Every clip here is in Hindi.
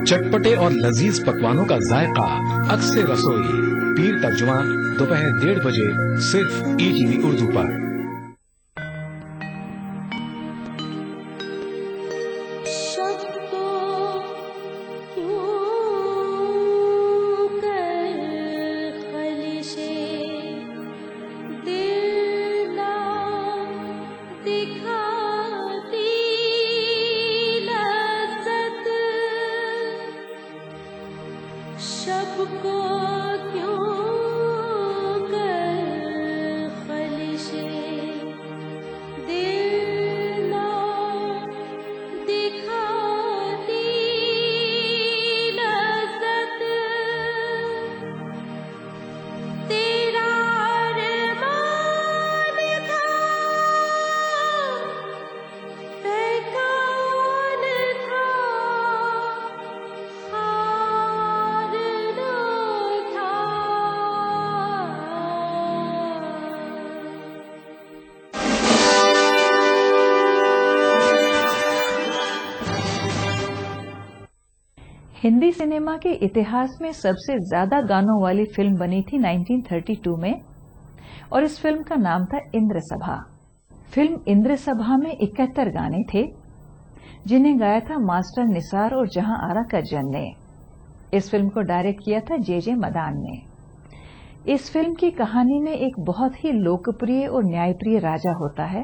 चटपटे और लजीज पकवानों का जायका अक्सर रसोई, पीर का जुमा दोपहर 1:30 बजे सिर्फ ईटीवी उर्दू पर। हिंदी सिनेमा के इतिहास में सबसे ज्यादा गानों वाली फिल्म बनी थी 1932 में और इस फिल्म का नाम था इंद्रसभा। फिल्म इंद्रसभा में 71 गाने थे जिन्हें गाया था मास्टर निसार और जहां आरा कर्जन ने। इस फिल्म को डायरेक्ट किया था जे मदान ने। इस फिल्म की कहानी में एक बहुत ही लोकप्रिय और न्यायप्रिय राजा होता है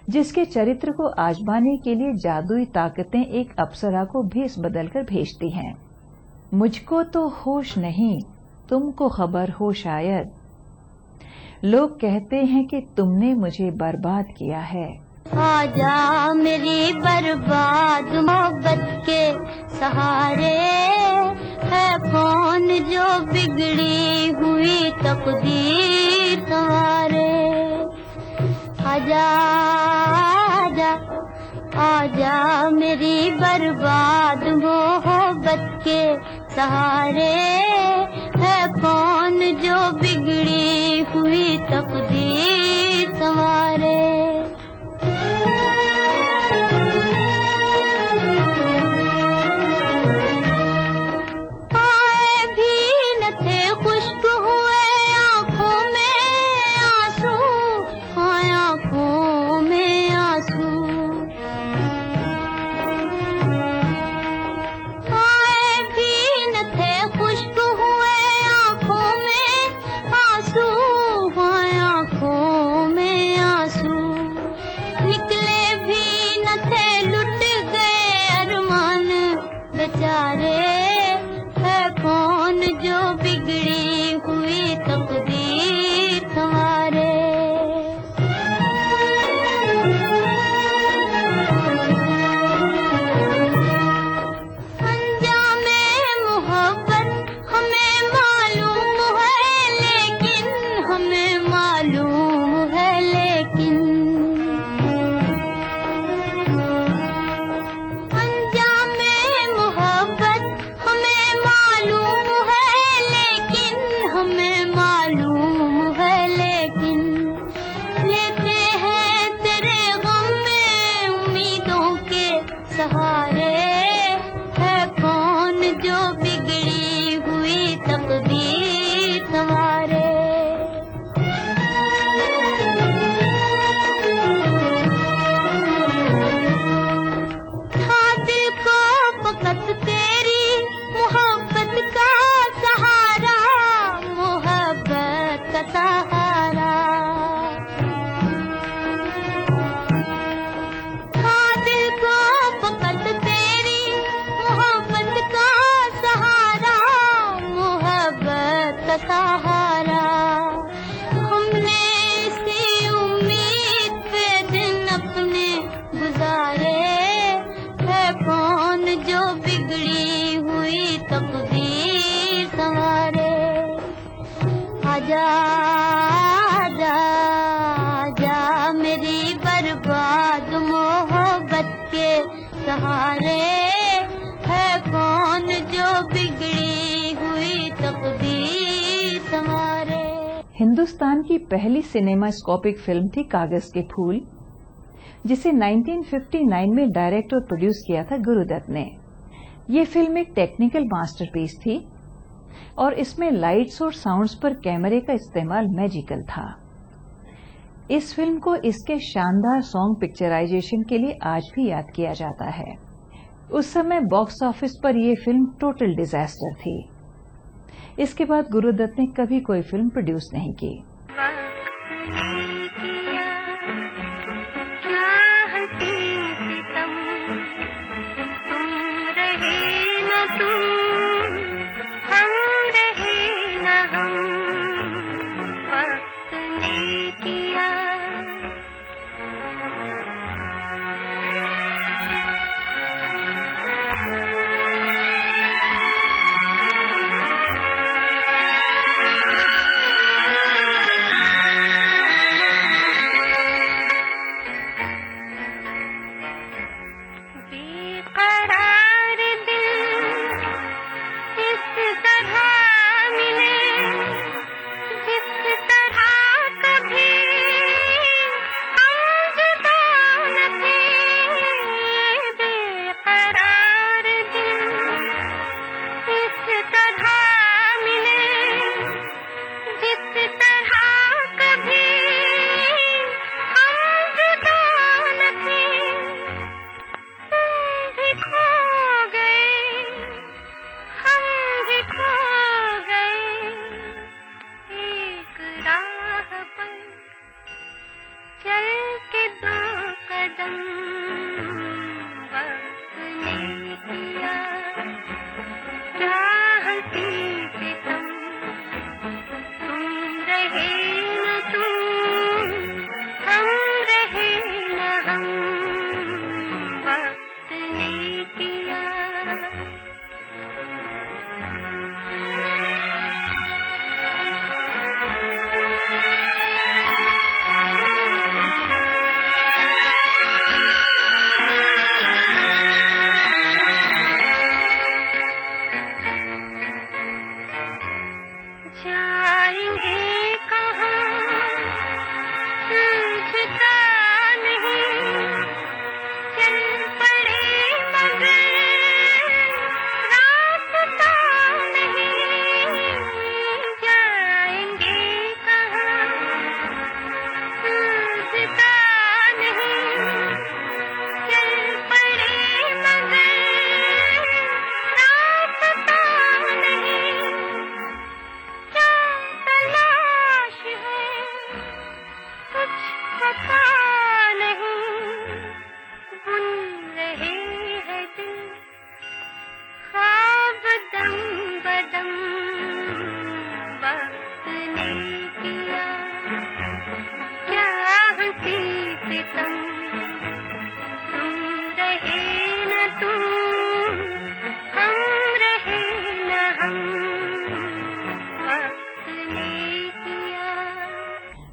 जिसके चरित्र को आजमाने के लिए जादुई ताकतें एक अप्सरा को भेष बदलकर भेजती हैं। मुझको तो होश नहीं, तुमको खबर हो शायद। लोग कहते हैं कि तुमने मुझे बर्बाद किया है। आजा मेरी बर्बाद मोहब्बत के सहारे, है कौन जो बिगड़ी हुई तकदीर तुम्हारे। आजा आजा आजा मेरी बर्बाद मोहब्बत के सहारे, है कौन जो बिगड़ी हुई तकदीर तुम्हारे। सहारे है कौन जो बिगड़ी हुई तकदीर संवारे। हिंदुस्तान की पहली सिनेमास्कोपिक फिल्म थी कागज के फूल, जिसे 1959 में डायरेक्ट और प्रोड्यूस किया था गुरुदत्त ने। ये फिल्म एक टेक्निकल मास्टरपीस थी और इसमें लाइट्स और साउंड्स पर कैमरे का इस्तेमाल मैजिकल था। इस फिल्म को इसके शानदार सॉन्ग पिक्चराइजेशन के लिए आज भी याद किया जाता है। उस समय बॉक्स ऑफिस पर यह फिल्म टोटल डिजास्टर थी। इसके बाद गुरुदत्त ने कभी कोई फिल्म प्रोड्यूस नहीं की।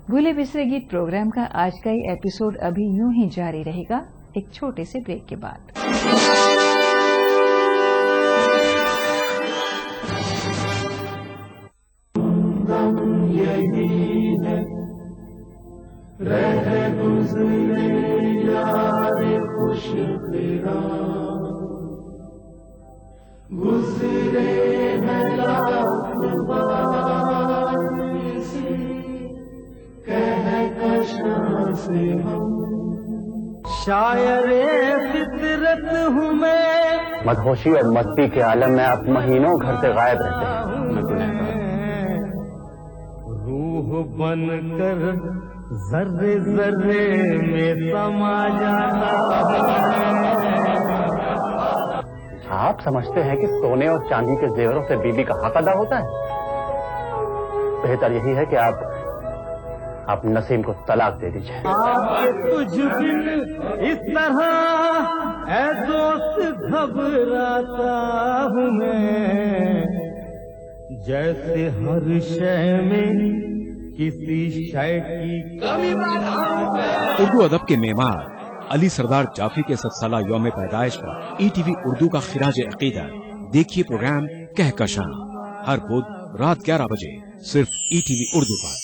भूले बिसरे गीत प्रोग्राम का आज का ये एपिसोड अभी यूं ही जारी रहेगा एक छोटे से ब्रेक के बाद। शायरे फितरत हूँ मैं, मदहोशी और मस्ती के आलम में आप महीनों घर से गायब रहते हैं। रूह बनकर जर्रे जर्रे में समा जाता है। आप समझते हैं कि सोने और चांदी के जेवरों से बीबी का हक अदा होता है? बेहतर यही है कि आप नसीम को तलाक दे दीजिए। आपके तुझ बिन इस तरह ऐ दोस्त घबराता हूँ मैं, जैसे हर शय में किसी शय की कमी। उर्दू अदब के मेमार अली सरदार जाफरी के 7 साला यौम पैदाइश पर ईटीवी उर्दू का खिराज अकीदत। देखिए प्रोग्राम कहकशां हर बुध रात 11 बजे सिर्फ ईटीवी उर्दू पर।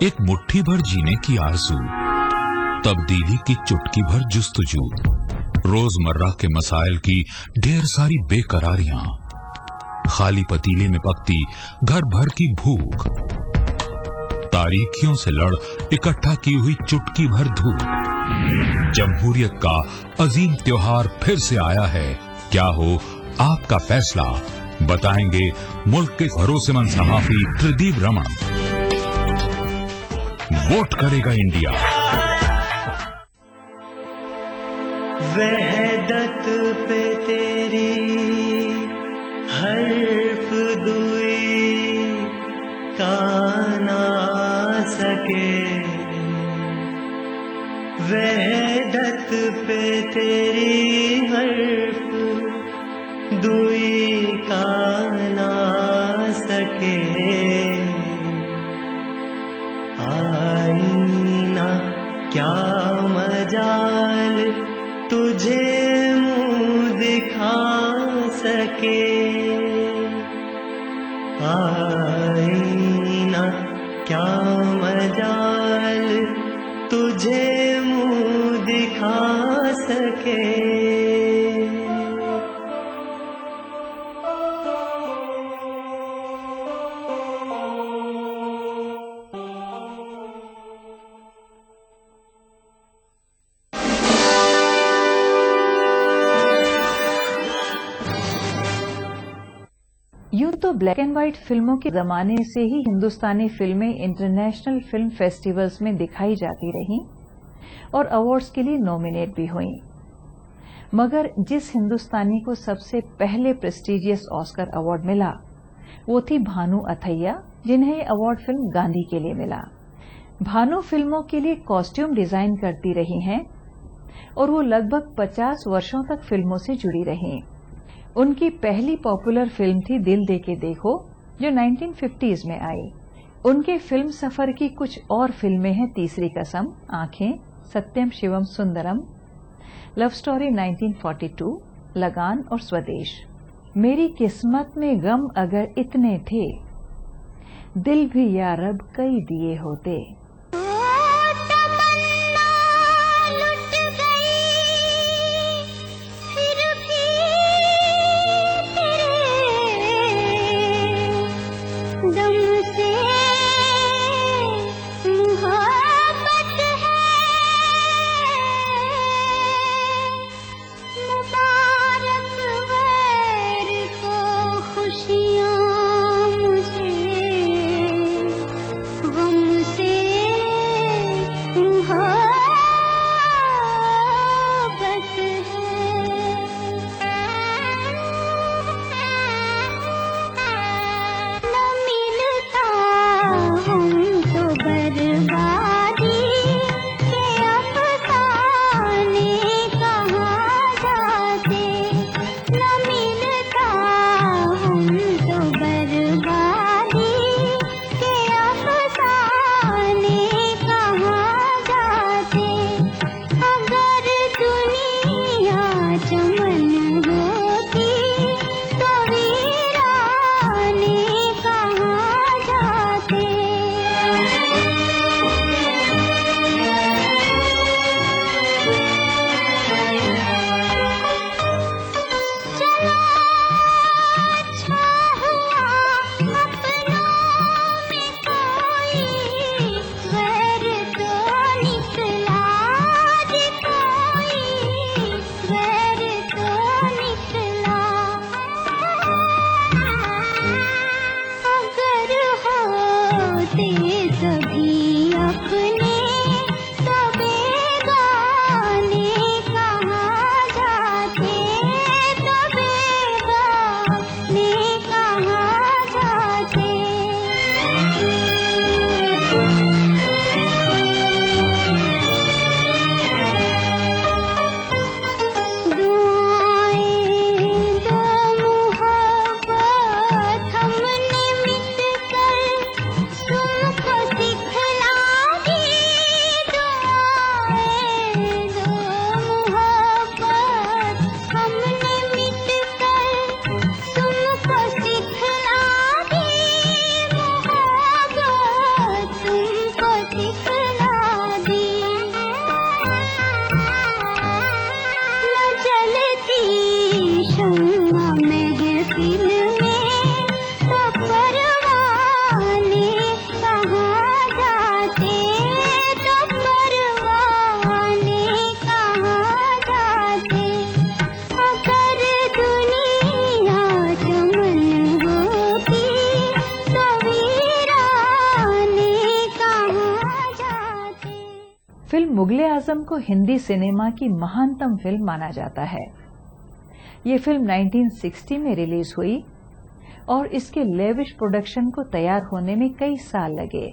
एक मुट्ठी भर जीने की आरज़ू, तब्दीली की चुटकी भर जुस्तजू, रोजमर्रा के मसाइल की ढेर सारी बेकरारियां, खाली पतीले में पकती घर भर की भूख, तारीखियों से लड़ इकट्ठा की हुई चुटकी भर धूप। जमहूरियत का अजीम त्योहार फिर से आया है। क्या हो आपका फैसला, बताएंगे मुल्क के भरोसेमंद सहाफी त्रिदीप रमन। वोट करेगा इंडिया। वहदत पे तेरी हर्फ दुई का ना सके, वहदत पे तेरी हर्फ दुई का ना सके। आईना क्या मजाल तुझे मुंह दिखा सके, आईना क्या मजाल तुझे मुंह दिखा सके। यूं तो ब्लैक एंड व्हाइट फिल्मों के जमाने से ही हिंदुस्तानी फिल्में इंटरनेशनल फिल्म फेस्टिवल्स में दिखाई जाती रहीं और अवार्ड्स के लिए नॉमिनेट भी हुईं। मगर जिस हिंदुस्तानी को सबसे पहले प्रेस्टिजियस ऑस्कर अवार्ड मिला वो थी भानु अथैया, जिन्हें ये अवार्ड फिल्म गांधी के लिए मिला। भानु फिल्मों के लिए कॉस्ट्यूम डिजाइन करती रही हैं और वो लगभग 50 वर्षों तक फिल्मों से जुड़ी रहीं। उनकी पहली पॉपुलर फिल्म थी दिल दे के देखो, जो 1950s में आई। उनके फिल्म सफर की कुछ और फिल्में हैं तीसरी कसम, आंखें, सत्यम शिवम सुंदरम, लव स्टोरी 1942, लगान और स्वदेश। मेरी किस्मत में गम अगर इतने थे, दिल भी या रब कई दिए होते। खुशियाँ मुझे गम से फिल्म मुगले आजम को हिंदी सिनेमा की महानतम फिल्म माना जाता है। ये फिल्म 1960 में रिलीज हुई और इसके लेविश प्रोडक्शन को तैयार होने में कई साल लगे।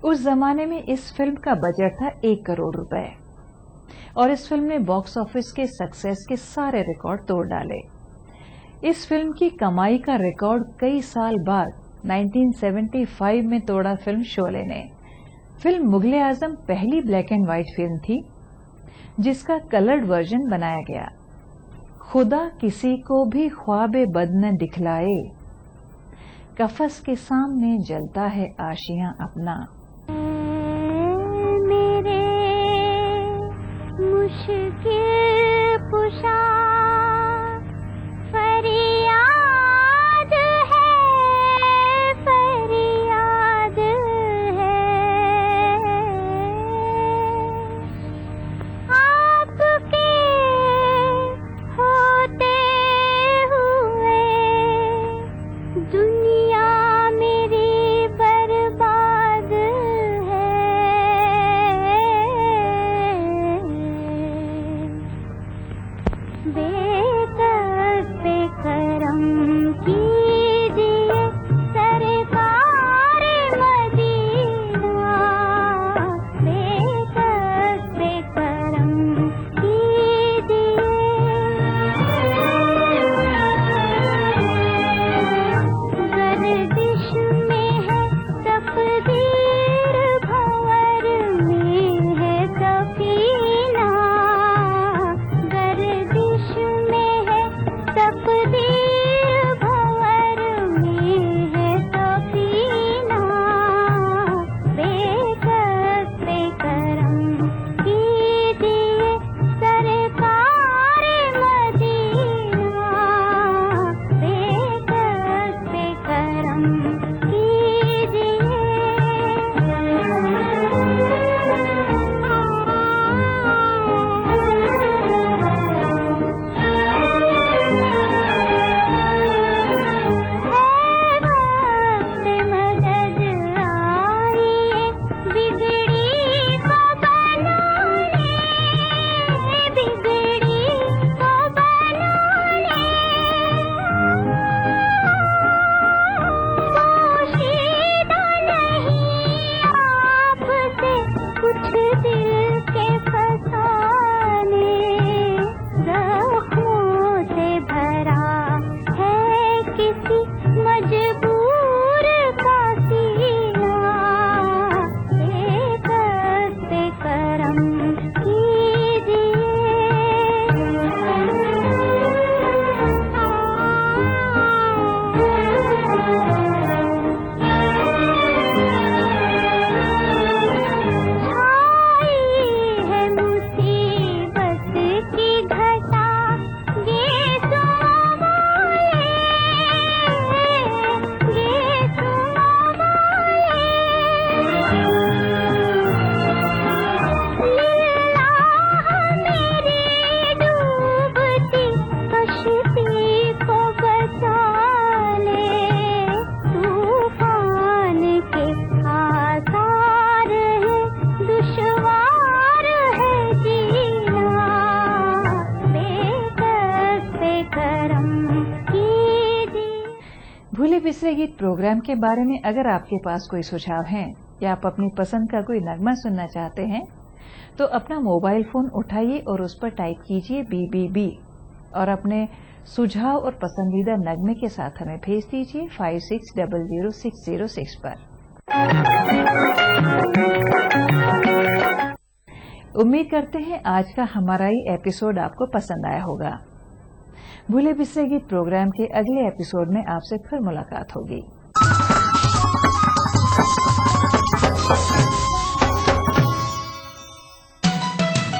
उस जमाने में इस फिल्म का बजट था 1 करोड़ रुपए और इस फिल्म ने बॉक्स ऑफिस के सक्सेस के सारे रिकॉर्ड तोड़ डाले। इस फिल्म की कमाई का रिकॉर्ड कई साल बाद 1975 में तोड़ा फिल्म शोले ने। फिल्म मुगले आजम पहली ब्लैक एंड व्हाइट फिल्म थी जिसका कलर्ड वर्जन बनाया गया। खुदा किसी को भी ख्वाबे बद न दिखलाए, कफस के सामने जलता है आशियां अपना। मेरे मुश्किल पुशा फरियाद है, फरियाद है, आपके होते हुए दुनिया मेरी बर्बाद है। बेकस बेकरम कीजिए सरकार मदीना, बेकस बेकरम गर्दिश में है तकदीर, भंवर में है सफीना, गर्दिश में है तकदीर, भंवर में है सफीना, बेकस बेकरम कीजिए सरकार मदीना, बेकस बेकरम मदद आइए बिगड़ी को बनाने, बिगड़ी को बनाने, पोशीदा नहीं आपसे कुछ दिल के फसाने, जख्मों से भरा है किसी मजबूर का सीना, बेकस बेकरम छाई है मुसीबत की घटा, ये सुमाए, ये सुमाए, लिल्लाह मेरी डूबती कश्ती को बचा ले, तूफान के आसार है, दुश्वार है जीना, बेकस बेकरम कीजिए। भूले बिसरे गीत प्रोग्राम के बारे में अगर आपके पास कोई सुझाव है या आप अपनी पसंद का कोई नगमा सुनना चाहते हैं तो अपना मोबाइल फोन उठाइए और उस पर टाइप कीजिए BBB और अपने सुझाव और पसंदीदा नगमे के साथ हमें भेज दीजिए 56000606 पर। उम्मीद करते हैं आज का हमारा ये एपिसोड आपको पसंद आया होगा। भूले बिसरे गीत प्रोग्राम के अगले एपिसोड में आपसे फिर मुलाकात होगी।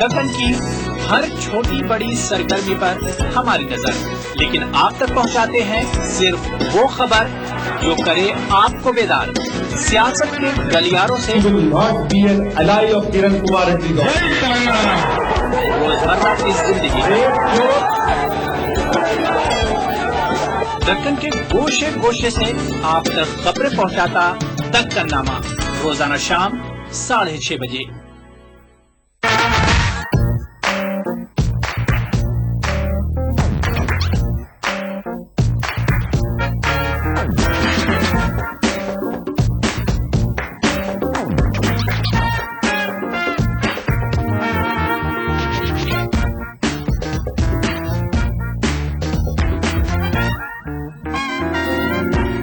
दक्कन की हर छोटी बड़ी सरगर्मी पर हमारी नजर, लेकिन आप तक पहुंचाते हैं सिर्फ वो खबर जो करे आपको बेदार। सियासत के गलियारों से रोजमर्रा की जिंदगी, दक्कन के गोशे गोशे से आप तक खबरें पहुंचाता दक्कन नामा, रोजाना शाम 6:30 बजे।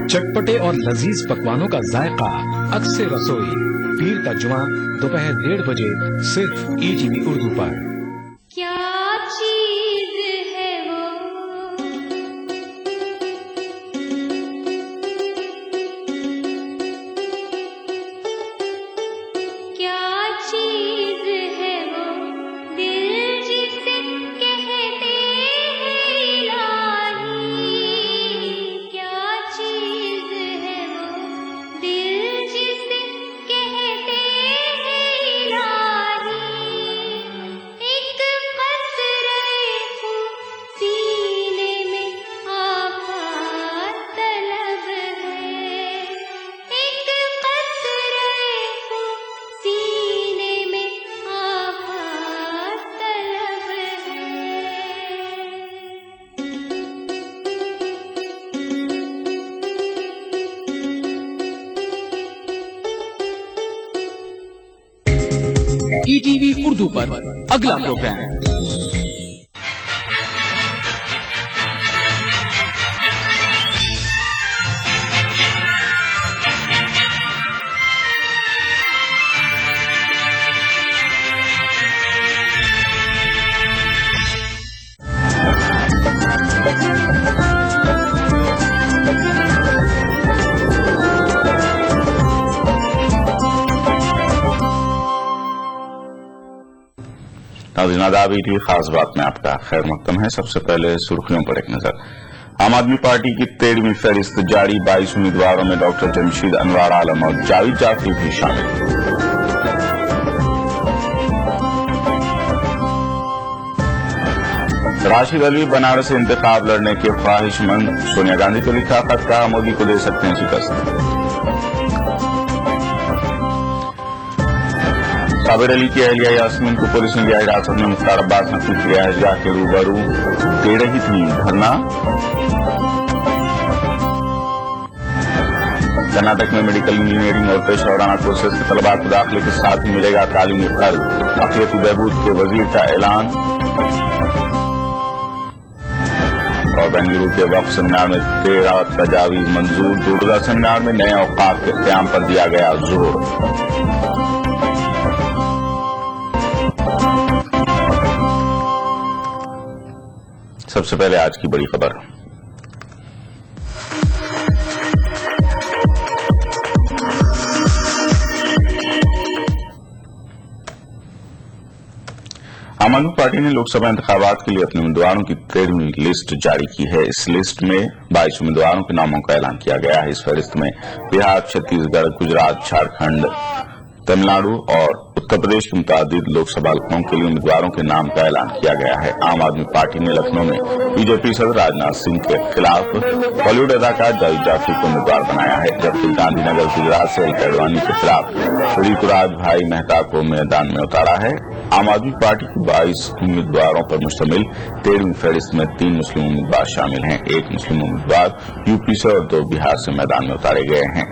चटपटे और लजीज पकवानों का जायका, अक्सर रसोई, पीर का जुमा दोपहर 1:30 बजे सिर्फ ETV उर्दू पर। क्या चीज है वो, क्या चीज है वो, दिल जिसे कहते हैं इलाही, क्या चीज है वो, दिल जिसे कहते हैं इलाही, एक कतरे खून सीने में आफात तलब है, एक कतरे खून सीने में आफात तलब है। ETV उर्दू पर अगला प्रोग्राम। नाज़रीन आदाब, ETV खास बात में आपका खैर मकदम है। सबसे पहले सुर्खियों पर एक नजर। आम आदमी पार्टी की 13वीं फहरिस्त जारी, 22 उम्मीदवारों में डॉक्टर जमशीद, अनवार आलम और जावेद जाफरी भी शामिल। राशिद अली बनारस से इंतखाब लड़ने के ख्वाहिशमंद, सोनिया गांधी को लिखा खत, कहा मोदी को दे सकते हैं शिकस्त। साबिर अली की अहलिया यास्मीन को पुलिस ने लिया हिरासत में, मुख्तार अब्बास नकवी की अहलिया के रूबरू दे रही थी धरना। कर्नाटक में मेडिकल इंजीनियरिंग और पेशेवराना कोर्सेज के तलबा को दाखिले के साथ ही मिलेगा तालीमी खर्च, अक़लियती बहबूद के वजीर का ऐलान। और बेंगलुरु के वक्फ सेमिनार में 13 तजावीज मंजूर, दूरगा सेमिनार में नए औकात के क़याम पर दिया गया जोर। सबसे पहले आज की बड़ी खबर। आम आदमी पार्टी ने लोकसभा इंतखाबात के लिए अपने उम्मीदवारों की 13वीं लिस्ट जारी की है। इस लिस्ट में 22 उम्मीदवारों के नामों का ऐलान किया गया है। इस फहरिस्त में बिहार, छत्तीसगढ़, गुजरात, झारखंड, तमिलनाडु और उत्तर प्रदेश के मुताबिक लोकसभा हलकों के लिए उम्मीदवारों के नाम का ऐलान किया गया है। आम आदमी पार्टी ने लखनऊ में बीजेपी सदर राजनाथ सिंह के खिलाफ बॉलीवुड अदाकार जावेद जाफरी को उम्मीदवार बनाया है, जबकि गांधीनगर गुजरात से एल अडवाणी के खिलाफ ऋतुराज भाई मेहता को मैदान में उतारा है। आम आदमी पार्टी की 22 उम्मीदवारों पर मुश्तमिल 13वीं फहरिस्त में 3 मुस्लिम उम्मीदवार शामिल हैं। 1 मुस्लिम उम्मीदवार यूपी से और 2 बिहार से मैदान में उतारे गए हैं।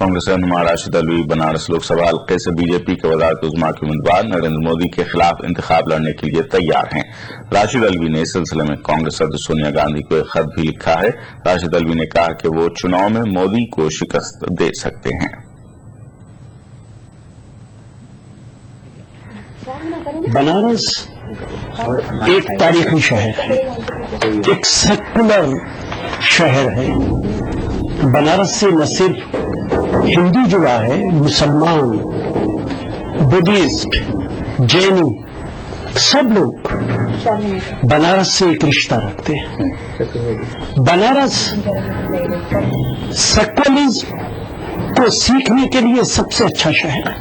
कांग्रेस रहनुमा राशिद अली बनारस लोकसभा हल्के से बीजेपी के वज़ारत उज़्मा के उम्मीदवार नरेंद्र मोदी के खिलाफ इंतखाब लड़ने के लिए तैयार हैं। राशिद अली ने इस सिलसिले में कांग्रेस सदस्य सोनिया गांधी को एक खत भी लिखा है। राशिद अली ने कहा कि वो चुनाव में मोदी को शिकस्त दे सकते हैं। बनारस एक तारीखी शहर है, एक सेक्युलर शहर है। बनारस से न सिर्फ हिंदू जुड़ा है, मुसलमान, बुद्धिस्ट, जैनी, सब लोग बनारस से एक रिश्ता रखते हैं। बनारस सेक्युलरिज्म को सीखने के लिए सबसे अच्छा शहर है।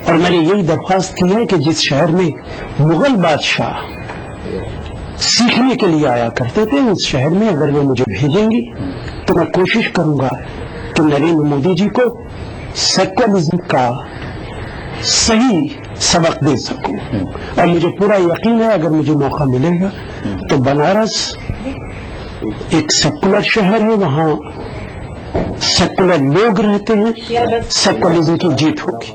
और मैंने यही दरख्वास्त की है कि जिस शहर में मुगल बादशाह सीखने के लिए आया करते थे, उस शहर में अगर वो मुझे भेजेंगी तो मैं कोशिश करूंगा कि नरेंद्र मोदी जी को सेक्युलरिज्म का सही सबक दे सकूं। और मुझे पूरा यकीन है अगर मुझे मौका मिलेगा तो बनारस एक सेक्युलर शहर है, वहां सेक्युलर लोग रहते हैं, सेक्युलरिज्म की जीत होगी।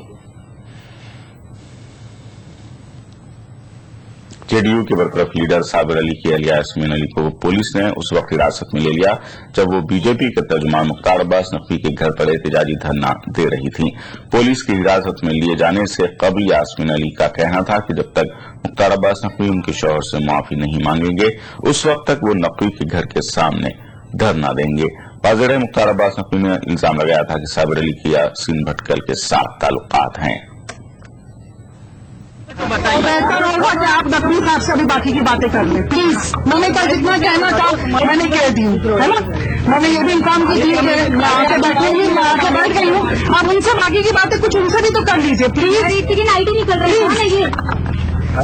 जेडीयू के बरतरफ लीडर साबिर अली की अहलिया यास्मीन अली को पुलिस ने उस वक्त हिरासत में ले लिया जब वो बीजेपी के तर्जुमान मुख्तार अब्बास नकवी के घर पर एहतजाजी धरना दे रही थी। पुलिस की हिरासत में लिए जाने से कबल यास्मीन अली का कहना था कि जब तक मुख्तार अब्बास नकवी उनके शौहर से माफी नहीं मांगेंगे उस वक्त तक वो नकवी के घर के सामने धरना देंगे। वाज़ेह मुख्तार अब्बास नकवी ने इल्जाम लगाया था कि साबिर अली की यासीन भटकल के साथ ताल्लुकात हैं। बेहतर होगा कि आप नकवी साहब से अभी बाकी की बातें कर लें प्लीज। मैंने कल जितना कहना था मैंने कह दी, है ना। मैंने ये भी इंसान को दिया कि मैं आके बैठूंगी, मैं आके बैठ गई हूँ। आप उनसे बाकी की बातें कुछ उनसे भी तो कर लीजिए प्लीज। आईडी निकल रही है।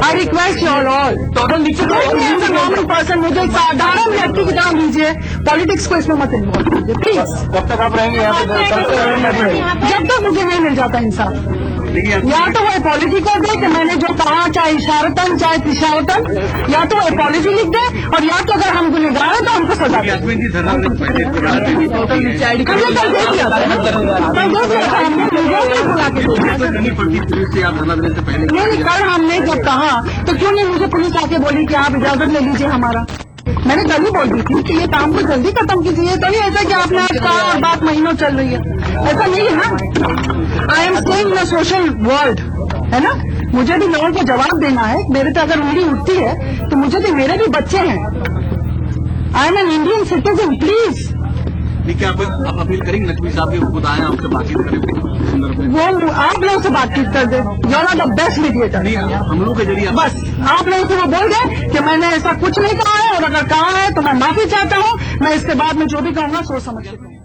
I request your all normal person, मुझे साधारण व्यक्ति की तरह लीजिए, पॉलिटिक्स को इसमें मत इन्वॉल्व कीजिए प्लीज। कब तक आप रहेंगे यहाँ पे? जब तक मुझे नहीं मिल जाता इंसान, या तो वो अपॉलिजी कर दे कि मैंने जो कहा, चाहे इशारतन चाहे तिशारतन, या तो अपॉलिजी लिख दे, और या तो अगर हम गुनहगार हैं तो हमको सजा दे। नहीं, कल हमने जब कहा तो क्यों नहीं मुझे पुलिस आके बोली कि आप इजाजत ले लीजिए हमारा। मैंने कल ही बोल दी थी कि ये काम को जल्दी खत्म कीजिए, तो नहीं ऐसा कि आपने आज कहा और बात महीनों चल रही है, ऐसा नहीं है ना। I am staying in social world, है ना। मुझे भी लोगों को जवाब देना है। मेरे पे अगर उंगली उठती है तो मुझे भी, मेरे भी बच्चे हैं। I am an Indian citizen please. ठीक है, आप अपील करेंगे नकवी साहब की खुद आए आपसे बातचीत करें, वो आप लोगों से बातचीत कर दे। You are the best mediator. हम लोग के जरिए बस आप लोगों से वो बोल दे कि मैंने ऐसा कुछ नहीं कहा है, और अगर कहा है तो मैं माफी चाहता हूँ। मैं इसके बाद में जो भी कहूँगा सोच समझ के कहूँगा।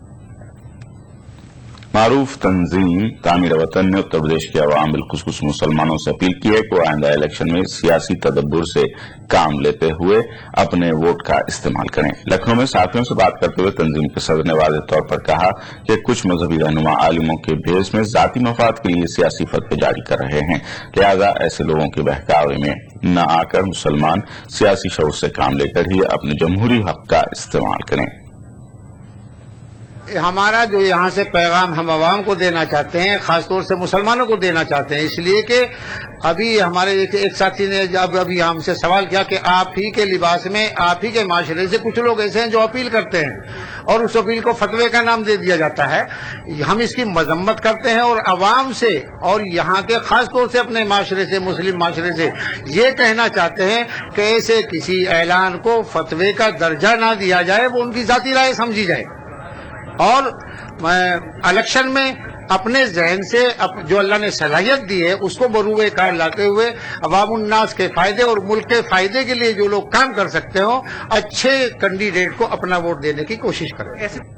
मारूफ तंजीम तामीर वतन ने उत्तर प्रदेश के अवाम बिलखुसूस मुसलमानों से अपील की है कि वो आइंदा इलेक्शन में सियासी तदब्बुर से काम लेते हुए अपने वोट का इस्तेमाल करें। लखनऊ में साथियों से बात करते हुए तंजीम के सदर ने वाज़ेह तौर पर कहा कि कुछ मजहबी रहनुमा आलिमों के भेष में जाती मफाद के लिए सियासी फतवे जारी कर रहे हैं, लिहाजा ऐसे लोगों के बहकावे में न आकर मुसलमान सियासी शऊर से काम लेकर ही अपने जमहूरी हक का इस्तेमाल करें। हमारा जो यहाँ से पैगाम हम आवाम को देना चाहते हैं, खासतौर से मुसलमानों को देना चाहते हैं, इसलिए कि अभी हमारे एक साथी ने जब अभी हमसे सवाल किया कि आप ही के लिबास में, आप ही के माशरे से कुछ लोग ऐसे हैं जो अपील करते हैं और उस अपील को फतवे का नाम दे दिया जाता है। हम इसकी मजम्मत करते हैं और आवाम से और यहाँ के खासतौर से अपने माशरे से, मुस्लिम माशरे से ये कहना चाहते हैं कि ऐसे किसी ऐलान को फतवे का दर्जा ना दिया जाए, वो उनकी जाती राय समझी जाए। और इलेक्शन में अपने जहन से जो अल्लाह ने सलाहियत दी है उसको बरूए कार लाते हुए अवामुन्नास के फायदे और मुल्क के फायदे के लिए जो लोग काम कर सकते हो, अच्छे कैंडिडेट को अपना वोट देने की कोशिश करें।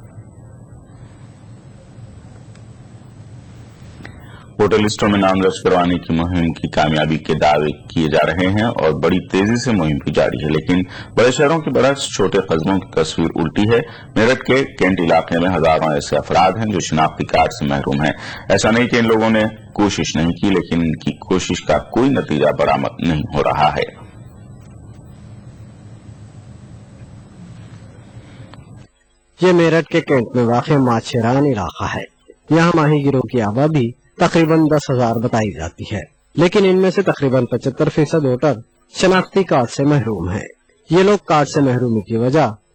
वोटर लिस्टों में नाम दर्ज करवाने की मुहिम की कामयाबी के दावे किए जा रहे हैं और बड़ी तेजी से मुहिम की जारी है, लेकिन बड़े शहरों के बरक्स छोटे कस्बों की तस्वीर उल्टी है। मेरठ के कैंट इलाके में हजारों ऐसे अफराद हैं जो शिनाख्ती कार्ड से महरूम हैं। ऐसा नहीं कि इन लोगों ने कोशिश नहीं की, लेकिन इनकी कोशिश का कोई नतीजा बरामद नहीं हो रहा है। ये मेरठ के कैंट में वाक़ माछेरान इलाका है। यहाँ माहीगिरों की आबादी तकरीबन 10,000 बताई जाती है, लेकिन इनमें से तकरीबन 75% वोटर शनाख्ती कार्ड से महरूम हैं। ये लोग कार्ड से महरूमी की वजह